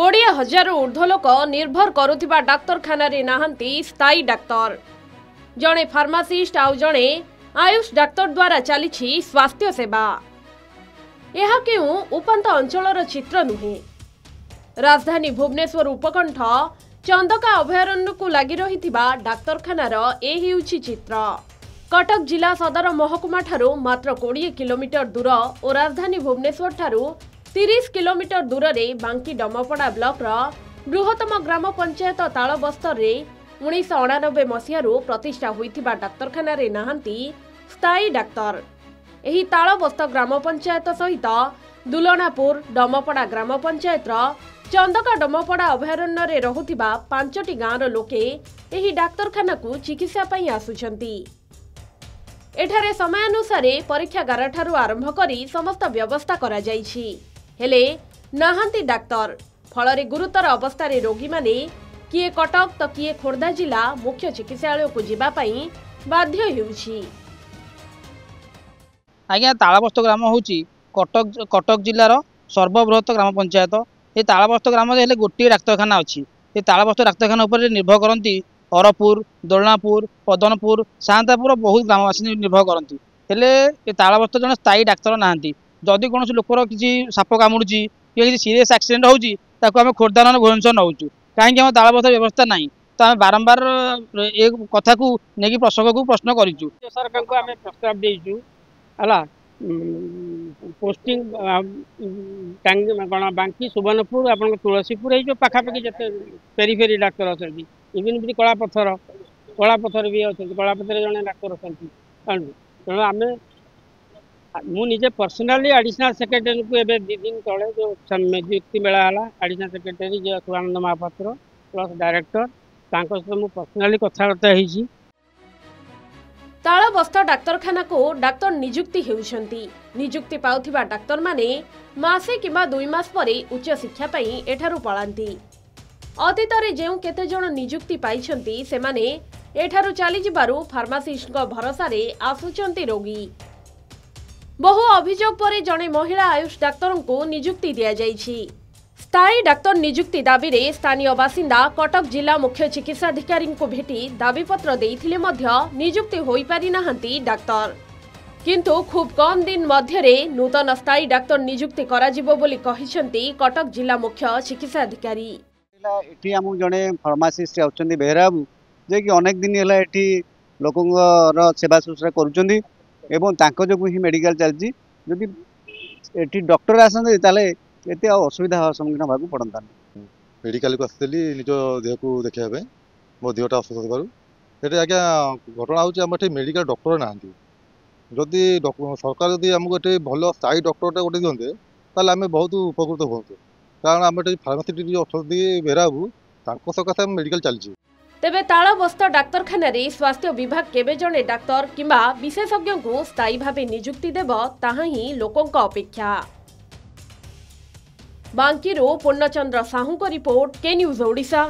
20,000 ऊर्ध्व लोक निर्भर करुथिबा डाक्तरखाना रे नाहंती स्थायी डाक्तर। जणे फार्मासिस्ट आउ जणे आयुष डाक्तर द्वारा चली स्वास्थ्य सेवा। यह क्यों उपांत अंचलर चित्र नुहे। राजधानी भुवनेश्वर उपकंठ चंदका अभयारण्य को लगी रही डाक्तरखानार ए हेउछि चित्र। कटक जिला सदर महकुमा ठारू मात्र 20 किलोमीटर दूर और राजधानी भुवनेश्वर ठारू 30 किलोमीटर दूर रे बांकी डमपड़ा ब्लॉक बृहत्तम ग्राम पंचायत तालबस्तर रे 1999 मसीहारू प्रतिष्ठा होइथिबा डाक्तरखाना रे नाहंती स्थायी डाक्तर। एही तालबस्त ग्राम पंचायत सहित दुलनापुर डमपड़ा ग्राम पंचायत चंदका डमपड़ा अभयारण्य रे रहुथिबा 5टी गाँवर लोके एही डाक्तरखाना को चिकित्सा पई आसुछंती। एठारे समयानुसारे परीक्षागार ठारू आरंभ करी समस्त व्यवस्था करा जाइछि। हेले नाहंती डाक्तर फलरे गुरुतर अवस्था रोगी माने किए कटक तो किए खोर्धा जिला मुख्य चिकित्सालय को जीवा पई बाध्य हेउछि। आज्ञा तालबस्त ग्राम होउछि कटक जिलार सर्वबृहत ग्राम पंचायत। ये तालबस्त ग्राम हेले गोटे डाक्तरखाना अच्छी। ये तालबस्त डाक्तरखाना उपर निर्भर करती हरपुर दोलनापुर पदनपुर सान्तापुर बहुत ग्रामवासी निर्भर करती। हेले ये तालबस्त जन स्थायी डाक्तर नाहांती। जदि कौन लोकर किसी साप कामुड़ी कि सीरीयस एक्सीडेंट होउछि ताको आमे खोर्धा न भुवनेश्वर नौचु कहीं आम तालबस्त व्यवस्था नहीं। तो आम बारंबार ए कथा को लेकिन प्रसंग को प्रश्न करूँ सरकार को आम प्रस्ताव देचु है पोस्टिंग कौन बांकी सुवर्णपुर आप तुलसीपुर ये पाखापाखि जिते पेरीफेरी डाक्तर अच्छा इवन भी कलापथर भी अच्छा कलापथर जड़े डाक्तर अच्छा तेणु आम मुझे पर्सनाली एडिशनल सेक्रेटरी को एवं 2 दिन तले जो नियुक्ति मेला है एडिशनल सेक्रेटरी जो शिवानंद महापात्र प्लस डायरेक्टर सहित मुझे पर्सनाली कथबार्ता होती। तालबस्त डाक्तरखाना को डाक्तर नियुक्ति हेउछंती। नियुक्ति पाउथिबा डाक्तर माने मासे किबा 2 मास परे उच्च शिक्षा पई एठारू पळांती। अतीतरे जेउ केते जण नियुक्ति पाइछंती से माने एठारू चली जिबारू फार्मासिस्ट भरोसा रे आसुचंती रोगी। बहु अभियोग परे जणे महिला आयुष डाक्तर को नियुक्ति दिया जाइछि। स्थायी डाक्तर नियुक्ति दाबी रे स्थानीय बासिंदा कटक जिला मुख्य चिकित्साधिकारी को भेटी दाबीपत्र देइथिले मध्य नियुक्ति होई पारि नाहंती डाक्तर। किंतु खूब कम दिन मध्यरे नूतन स्थायी डाक्तर नियुक्ति कराजिबो बोली कहिसंती कटक जिला मुख्य चिकित्साधिकारी। एठी हमु जणे फार्मासिस्ट आउचंदी बेहराबू जे कि अनेक दिन हला एठी लोकंगर सेवा शुश्रूषा करूचंदी एवं तांको जो ही मेडिकल चलची जदि एठी डॉक्टर आसंदे ताले एते असुविधा सम्मुखीन होगा पड़ता। मेडिकल को आसली निज देह को देखा मो देहटा असुस्थ थी ये आज्ञा घटना होम मेडिकल डॉक्टर ना जदि सरकार जदि आमको ये भल स्थायी डॉक्टर गोटे दिंते ताल आम बहुत उपकृत हूँ कारण आम फार्मासी अच्छा बेहराबू सकाशे मेडिकल चलती। तेबे तालबस्त डाक्तरखाना रे स्वास्थ्य विभाग केबे जणे डाक्तर किंबा विशेषज्ञ को स्थायी भावे नियुक्ति देव ताहा ही लोकंक अपेक्षा। बांकीरो पूर्णचंद्र साहू को रिपोर्ट के न्यूज ओडिशा।